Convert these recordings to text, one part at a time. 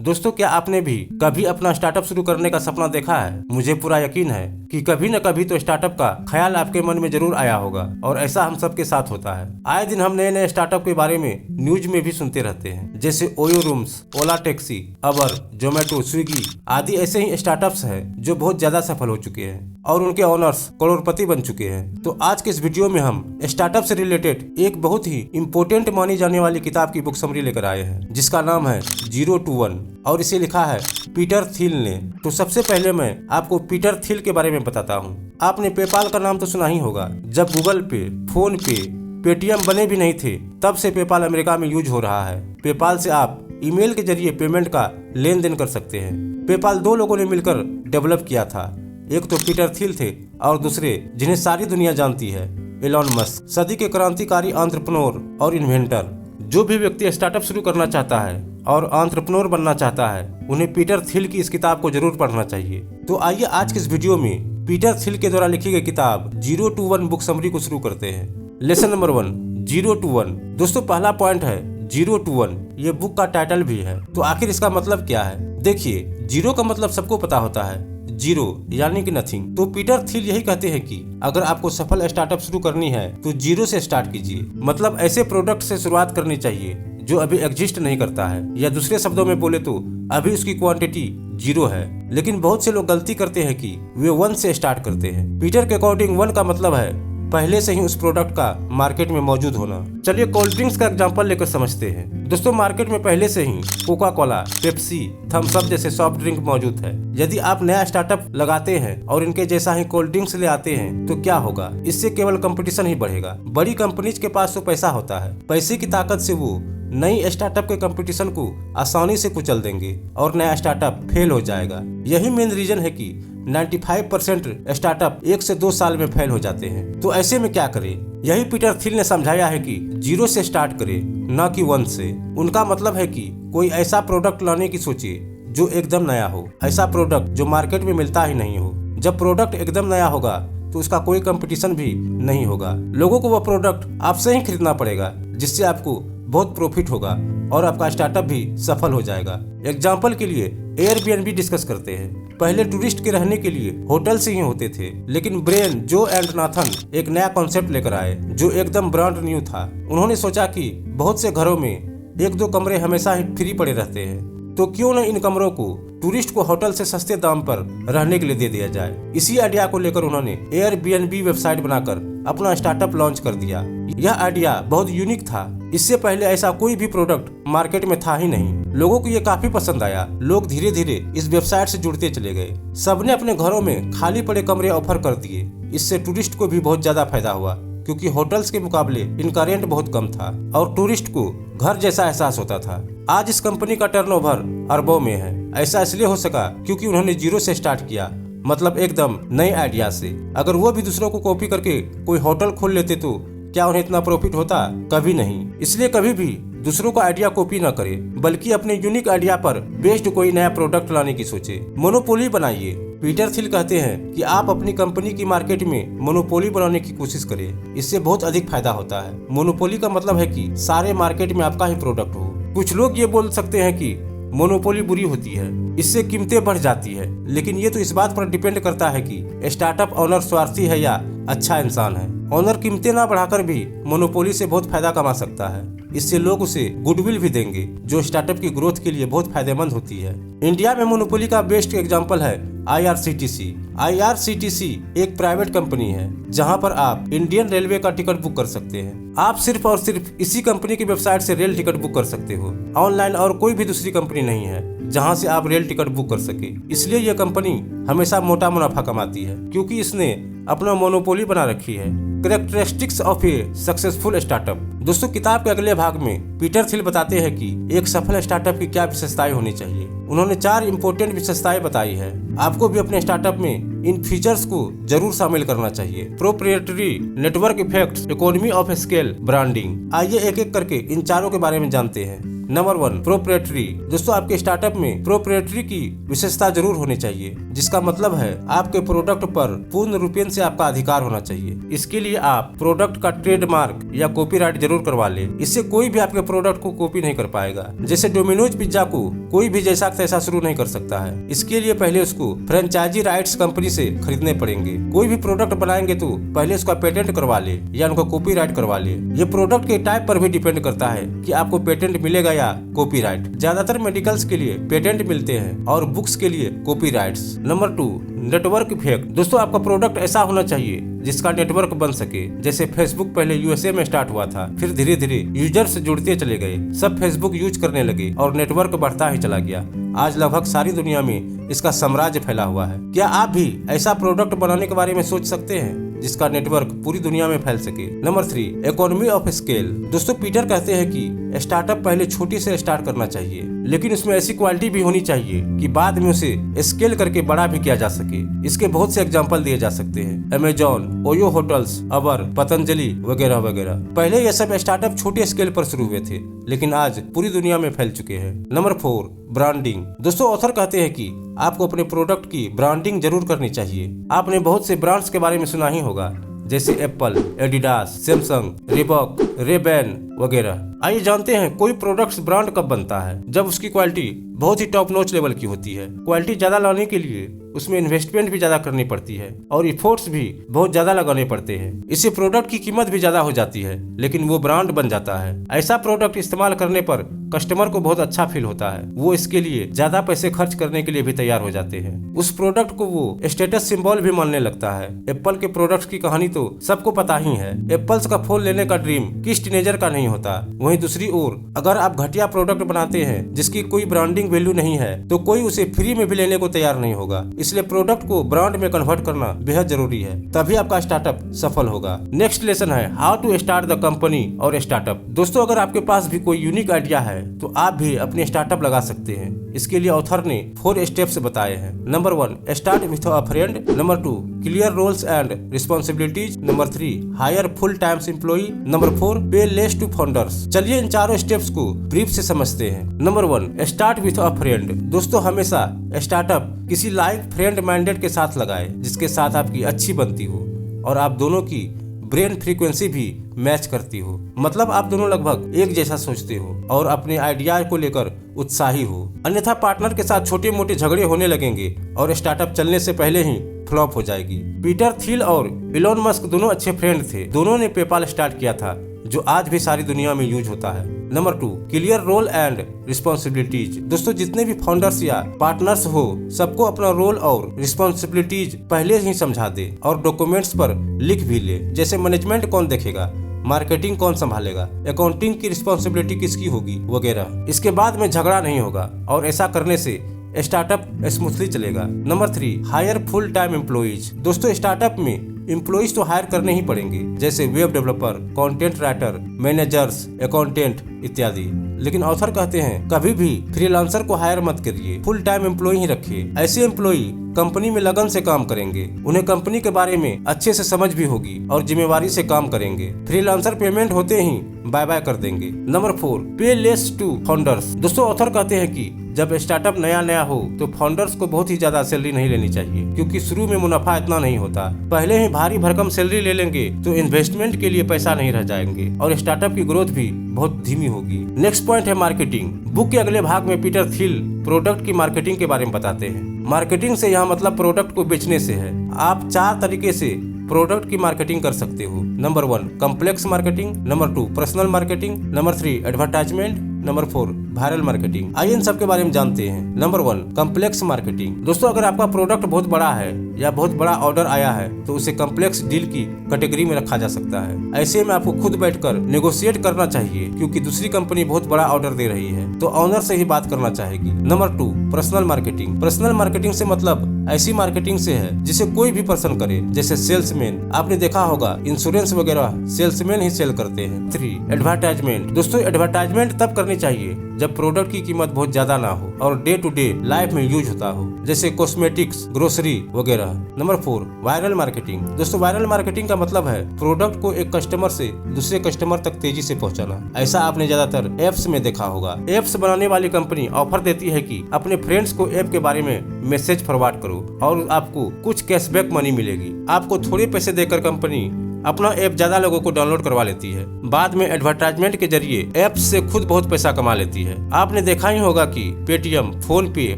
दोस्तों, क्या आपने भी कभी अपना स्टार्टअप शुरू करने का सपना देखा है? मुझे पूरा यकीन है कि कभी न कभी तो स्टार्टअप का ख्याल आपके मन में जरूर आया होगा और ऐसा हम सबके साथ होता है। आए दिन हम नए नए स्टार्टअप के बारे में न्यूज में भी सुनते रहते हैं, जैसे ओयो रूम्स, ओला टैक्सी, अबर, जोमेटो, स्विगी आदि ऐसे ही स्टार्टअप्स हैं जो बहुत ज्यादा सफल हो चुके हैं और उनके ओनर्स करोड़पति बन चुके हैं। तो आज के इस वीडियो में हम स्टार्टअप से रिलेटेड एक बहुत ही इम्पोर्टेंट मानी जाने वाली किताब की बुक समरी लेकर आए हैं, जिसका नाम है 0 to 1 और इसे लिखा है पीटर थिल ने। तो सबसे पहले मैं आपको पीटर थिल के बारे में बताता हूँ। आपने पेपाल का नाम तो सुना ही होगा। जब गूगल पे, फोन पे, पेटीएम बने भी नहीं थे, तब से पेपाल अमेरिका में यूज हो रहा है। पेपाल से आप ईमेल के जरिए पेमेंट का लेन देन कर सकते हैं। पेपाल दो लोगों ने मिलकर डेवलप किया था। एक तो पीटर थिल थे और दूसरे जिन्हें सारी दुनिया जानती है, एलॉन मस्क। सदी के क्रांतिकारी एंटरप्रेन्योर और इन्वेंटर। जो भी व्यक्ति स्टार्टअप शुरू करना चाहता है और एंटरप्रेन्योर बनना चाहता है, उन्हें पीटर थिल की इस किताब को जरूर पढ़ना चाहिए। तो आइए आज के इस वीडियो में पीटर थिल के द्वारा लिखी गई किताब 0 to 1 बुक समरी को शुरू करते हैं। Lesson number 1, 0 to 1। दोस्तों, पहला पॉइंट है 0 to 1। ये बुक का टाइटल भी है। तो आखिर इसका मतलब क्या है? देखिए, जीरो का मतलब सबको पता होता है, जीरो यानी कि नथिंग। तो पीटर थिल यही कहते हैं कि अगर आपको सफल स्टार्टअप शुरू करनी है तो जीरो से स्टार्ट कीजिए। मतलब ऐसे प्रोडक्ट से शुरुआत करनी चाहिए जो अभी एग्जिस्ट नहीं करता है, या दूसरे शब्दों में बोले तो अभी उसकी क्वांटिटी जीरो है। लेकिन बहुत से लोग गलती करते हैं कि वे 1 से स्टार्ट करते हैं। पीटर के अकॉर्डिंग 1 का मतलब है पहले से ही उस प्रोडक्ट का मार्केट में मौजूद होना। चलिए कोल्ड ड्रिंक्स का एग्जांपल लेकर समझते हैं। दोस्तों, मार्केट में पहले से ही Coca Cola, Pepsi, Thums Up जैसे सॉफ्ट ड्रिंक मौजूद है। यदि आप नया स्टार्टअप लगाते हैं और इनके जैसा ही कोल्ड ड्रिंक्स ले आते हैं तो क्या होगा? इससे केवल कंपटीशन ही बढ़ेगा। बड़ी कंपनीज के पास तो पैसा होता है, पैसे की ताकत से वो नई स्टार्टअप के कंपटीशन को आसानी से कुचल देंगे और नया स्टार्टअप फेल हो जाएगा। यही मेन रीजन है कि 95% स्टार्टअप 1 से 2 साल में फेल हो जाते हैं। तो ऐसे में क्या करें? यही पीटर थिल ने समझाया है कि 0 से स्टार्ट करें, न कि 1 से। उनका मतलब है कि कोई ऐसा प्रोडक्ट लाने की सोचिए जो एकदम नया हो, ऐसा प्रोडक्ट जो मार्केट में मिलता ही नहीं हो। जब प्रोडक्ट एकदम नया होगा तो उसका कोई कंपटीशन भी नहीं होगा। लोगों को वह प्रोडक्ट आपसे ही खरीदना पड़ेगा, जिससे आपको बहुत प्रॉफिट होगा और आपका स्टार्टअप भी सफल हो जाएगा। एग्जाम्पल के लिए एयरबीएनबी डिस्कस करते हैं। पहले टूरिस्ट के रहने के लिए होटल्स ही होते थे, लेकिन ब्रेन, जो एंड नाथन एक नया कॉन्सेप्ट लेकर आए जो एकदम ब्रांड न्यू था। उन्होंने सोचा कि बहुत से घरों में 1-2 कमरे हमेशा ही फ्री पड़े रहते हैं, तो क्यों न इन कमरों को टूरिस्ट को होटल से सस्ते दाम पर रहने के लिए दे दिया जाए। इसी आइडिया को लेकर उन्होंने एयरबीएनबी वेबसाइट बनाकर अपना स्टार्टअप लॉन्च कर दिया। यह आइडिया बहुत यूनिक था। इससे पहले ऐसा कोई भी प्रोडक्ट मार्केट में था ही नहीं। लोगों को ये काफी पसंद आया। लोग धीरे धीरे इस वेबसाइट से जुड़ते चले गए। सबने अपने घरों में खाली पड़े कमरे ऑफर कर दिए। इससे टूरिस्ट को भी बहुत ज्यादा फायदा हुआ, क्योंकि होटल्स के मुकाबले इनका रेंट बहुत कम था और टूरिस्ट को घर जैसा एहसास होता था। आज इस कंपनी का टर्नओवर अरबों में है। ऐसा इसलिए हो सका क्योंकि उन्होंने 0 से स्टार्ट किया, मतलब एकदम नए आइडिया से। अगर वो भी दूसरों को कॉपी करके कोई होटल खोल लेते तो क्या उन्हें इतना प्रॉफिट होता? कभी नहीं। इसलिए कभी भी दूसरों का आइडिया कॉपी न करें, बल्कि अपने यूनिक आइडिया पर बेस्ड कोई नया प्रोडक्ट लाने की सोचे। मोनोपोली बनाइए। पीटर थिल कहते हैं कि आप अपनी कंपनी की मार्केट में मोनोपोली बनाने की कोशिश करें। इससे बहुत अधिक फायदा होता है। मोनोपोली का मतलब है कि सारे मार्केट में आपका ही प्रोडक्ट हो। कुछ लोग ये बोल सकते हैं कि मोनोपोली बुरी होती है, इससे कीमतें बढ़ जाती है, लेकिन ये तो इस बात पर डिपेंड करता है कि स्टार्टअप ओनर स्वार्थी है या अच्छा इंसान है। ओनर कीमतें ना बढ़ाकर भी मोनोपोली से बहुत फायदा कमा सकता है। इससे लोग उसे गुडविल भी देंगे, जो स्टार्टअप की ग्रोथ के लिए बहुत फायदेमंद होती है। इंडिया में मोनोपोली का बेस्ट एग्जांपल है IRCTC। IRCTC एक प्राइवेट कंपनी है जहां पर आप इंडियन रेलवे का टिकट बुक कर सकते हैं। आप सिर्फ और सिर्फ इसी कंपनी की वेबसाइट से रेल टिकट बुक कर सकते हो। ऑनलाइन और कोई भी दूसरी कंपनी नहीं है जहां से आप रेल टिकट बुक कर सके। इसलिए यह कंपनी हमेशा मोटा मुनाफा कमाती है, क्योंकि इसने अपना मोनोपोली बना रखी है। Characteristics of A successful startup. दोस्तों, किताब के अगले भाग में पीटर थिल बताते हैं कि एक सफल स्टार्टअप की क्या विशेषताएं होनी चाहिए। उन्होंने 4 इंपॉर्टेंट विशेषताएं बताई है। आपको भी अपने स्टार्टअप में इन फीचर्स को जरूर शामिल करना चाहिए। Proprietary, network effects, economy of scale, branding. आइए एक एक करके इन चारों के बारे में जानते हैं। Number 1, proprietary. दोस्तों, आपके स्टार्टअप में प्रोप्राइटरी की विशेषता जरूर होनी चाहिए, जिसका मतलब है आपके प्रोडक्ट पर पूर्ण रूपेण से आपका अधिकार होना चाहिए। इसके लिए आप प्रोडक्ट का ट्रेडमार्क या कॉपीराइट जरूर जरूर करवा ले। इससे कोई भी आपके प्रोडक्ट को कॉपी नहीं कर पाएगा। जैसे डोमिनोज पिज्जा को कोई भी जैसा तैसा शुरू नहीं कर सकता है। इसके लिए पहले उसको फ्रेंचाइजी राइट्स कंपनी से खरीदने पड़ेंगे। कोई भी प्रोडक्ट बनाएंगे तो पहले उसका पेटेंट करवा ले या उनका कॉपीराइट करवा ले। ये प्रोडक्ट के टाइप पर भी डिपेंड करता है कि आपको पेटेंट मिलेगा या कॉपीराइट। ज्यादातर मेडिकल्स के लिए पेटेंट मिलते हैं और बुक्स के लिए कॉपीराइट्स। Number 2, network effect. दोस्तों आपका प्रोडक्ट ऐसा होना चाहिए जिसका नेटवर्क बन सके। जैसे फेसबुक पहले यूएसए में स्टार्ट हुआ था, फिर धीरे धीरे यूजर्स जुड़ते चले गए, सब फेसबुक यूज करने लगे और नेटवर्क बढ़ता ही चला गया। आज लगभग सारी दुनिया में इसका साम्राज्य फैला हुआ है। क्या आप भी ऐसा प्रोडक्ट बनाने के बारे में सोच सकते हैं जिसका नेटवर्क पूरी दुनिया में फैल सके? Number 3, economy of scale. दोस्तों पीटर कहते हैं कि स्टार्टअप पहले छोटी से स्टार्ट करना चाहिए, लेकिन उसमें ऐसी क्वालिटी भी होनी चाहिए कि बाद में उसे स्केल करके बड़ा भी किया जा सके। इसके बहुत से एग्जांपल दिए जा सकते हैं, अमेजॉन, ओयो होटल्स, अवर, पतंजलि वगैरह वगैरह। पहले ये सब स्टार्टअप छोटे स्केल पर शुरू हुए थे, लेकिन आज पूरी दुनिया में फैल चुके हैं। Number 4, branding. दोस्तों ऑथर कहते हैं कि आपको अपने प्रोडक्ट की ब्रांडिंग जरूर करनी चाहिए। आपने बहुत से ब्रांड्स के बारे में सुना ही होगा, जैसे Apple, Adidas, Samsung, Reebok, Ray-Ban वगैरह। आइए जानते हैं कोई प्रोडक्ट्स ब्रांड कब बनता है, जब उसकी क्वालिटी बहुत ही टॉप नॉच लेवल की होती है। क्वालिटी ज्यादा लाने के लिए उसमें इन्वेस्टमेंट भी ज्यादा करनी पड़ती है और इफोर्ट्स भी बहुत ज्यादा लगाने पड़ते हैं। इससे प्रोडक्ट की कीमत भी ज्यादा हो जाती है, लेकिन वो ब्रांड बन जाता है। ऐसा प्रोडक्ट इस्तेमाल करने पर कस्टमर को बहुत अच्छा फील होता है, वो इसके लिए ज्यादा पैसे खर्च करने के लिए भी तैयार हो जाते हैं। उस प्रोडक्ट को वो स्टेटस सिंबल भी मानने लगता है। एप्पल के प्रोडक्ट्स की कहानी तो सबको पता ही है। एप्पल्स का फोन लेने का ड्रीम किस टीनेजर का नहीं होता। वहीं दूसरी ओर अगर आप घटिया प्रोडक्ट बनाते हैं जिसकी कोई ब्रांडिंग वैल्यू नहीं है, तो कोई उसे फ्री में भी लेने को तैयार नहीं होगा। इसलिए प्रोडक्ट को ब्रांड में कन्वर्ट करना बेहद जरूरी है, तभी आपका स्टार्टअप सफल होगा। नेक्स्ट लेसन है how to start the company और स्टार्टअप। दोस्तों अगर आपके पास भी कोई यूनिक आइडिया है तो आप भी अपने स्टार्टअप लगा सकते हैं। इसके लिए ऑथर ने 4 स्टेप्स बताए हैं। Number 1, start with a friend. Number 2, clear roles and responsibilities. Number 3, hire full time employee. Number 4, pay less to founders. चलिए इन चारों स्टेप्स को ब्रीफ से समझते हैं। Number 1, start with a friend. दोस्तों हमेशा स्टार्टअप किसी लाइक फ्रेंड माइंडेड के साथ लगाए, जिसके साथ आपकी अच्छी बनती हो और आप दोनों की ब्रेन फ्रीक्वेंसी भी मैच करती हो। मतलब आप दोनों लगभग एक जैसा सोचते हो और अपने आइडिया को लेकर उत्साही हो। अन्यथा पार्टनर के साथ छोटे मोटे झगड़े होने लगेंगे और स्टार्टअप चलने से पहले ही फ्लॉप हो जाएगी। पीटर थिल और इलॉन मस्क दोनों अच्छे फ्रेंड थे। दोनों ने पेपाल स्टार्ट किया था, जो आज भी सारी दुनिया में यूज होता है। Number 2, clear role and responsibilities. दोस्तों जितने भी फाउंडर्स या पार्टनर्स हो, सबको अपना रोल और रिस्पॉन्सिबिलिटीज पहले ही समझा दे और डॉक्यूमेंट्स पर लिख भी ले। जैसे मैनेजमेंट कौन देखेगा, मार्केटिंग कौन संभालेगा, अकाउंटिंग की रिस्पॉन्सिबिलिटी किसकी होगी वगैरह। इसके बाद में झगड़ा नहीं होगा और ऐसा करने से स्टार्टअप स्मूथली चलेगा। Number 3, hire full time employees. दोस्तों स्टार्टअप में एम्प्लॉइज तो हायर करने ही पड़ेंगे, जैसे web developer, content writer, managers, accountant इत्यादि। लेकिन ऑथर कहते हैं कभी भी फ्रीलांसर को हायर मत करिए, फुल टाइम एम्प्लॉय ही रखिए। ऐसे एम्प्लॉय कंपनी में लगन से काम करेंगे, उन्हें कंपनी के बारे में अच्छे से समझ भी होगी और जिम्मेवारी से काम करेंगे। फ्रीलांसर पेमेंट होते ही बाय बाय कर देंगे। Number 4, pay less to founders. दोस्तों ऑथर कहते हैं कि जब स्टार्टअप नया हो तो फाउंडर्स को बहुत ही ज्यादा सैलरी नहीं लेनी चाहिए, क्योंकि शुरू में मुनाफा इतना नहीं होता। पहले ही भारी भरकम सैलरी ले लेंगे तो इन्वेस्टमेंट के लिए पैसा नहीं रह जाएंगे और स्टार्टअप की ग्रोथ भी बहुत धीमी होगी। नेक्स्ट पॉइंट है मार्केटिंग। बुक के अगले भाग में पीटर थिल प्रोडक्ट की मार्केटिंग के बारे में बताते हैं। मार्केटिंग से यहाँ मतलब प्रोडक्ट को बेचने से है। आप 4 तरीके से प्रोडक्ट की मार्केटिंग कर सकते हो। Number 1, complex marketing. Number 2, personal marketing. Number 3, advertisement. Number 4, viral marketing. आइए इन सब के बारे में जानते हैं। Number 1, complex marketing. दोस्तों अगर आपका प्रोडक्ट बहुत बड़ा है या बहुत बड़ा ऑर्डर आया है तो उसे कॉम्प्लेक्स डील की कैटेगरी में रखा जा सकता है। ऐसे में आपको खुद बैठकर नेगोशिएट करना चाहिए, क्योंकि दूसरी कंपनी बहुत बड़ा ऑर्डर दे रही है तो ऑनर से ही बात करना चाहेगी। Number 2, personal marketing. Personal marketing से मतलब ऐसी मार्केटिंग से है जिसे कोई भी पर्सन करे, जैसे सेल्समैन। आपने देखा होगा इंश्योरेंस वगैरह सेल्समैन ही सेल करते हैं। 3, एडवर्टाइजमेंट। दोस्तों एडवर्टाइजमेंट तब करनी चाहिए जब प्रोडक्ट की कीमत बहुत ज्यादा ना हो और डे टू डे लाइफ में यूज होता हो, जैसे कॉस्मेटिक्स, ग्रोसरी वगैरह। Number 4, viral marketing. दोस्तों वायरल मार्केटिंग का मतलब है प्रोडक्ट को एक कस्टमर से दूसरे कस्टमर तक तेजी से पहुंचाना। ऐसा आपने ज्यादातर एप्स में देखा होगा। एप्स बनाने वाली कंपनी ऑफर देती है कि अपने फ्रेंड्स को ऐप के बारे में मैसेज फॉरवर्ड करो और आपको कुछ कैशबैक मनी मिलेगी। आपको थोड़े पैसे देकर कंपनी अपना ऐप ज्यादा लोगों को डाउनलोड करवा लेती है, बाद में एडवर्टाइजमेंट के जरिए ऐप से खुद बहुत पैसा कमा लेती है। आपने देखा ही होगा कि पेटीएम, फोन पे,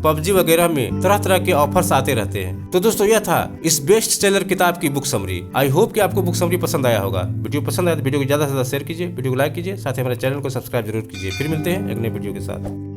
पबजी वगैरह में तरह तरह के ऑफर्स आते रहते हैं। तो दोस्तों यह था इस बेस्ट सेलर किताब की बुक समरी। आई होप कि आपको बुक समरी पसंद आया होगा। वीडियो पसंद आया तो वीडियो को ज्यादा से ज्यादा शेयर कीजिए, वीडियो को लाइक कीजिए, साथ ही हमारे चैनल को सब्सक्राइब जरूर कीजिए। फिर मिलते हैं एक नए वीडियो के साथ।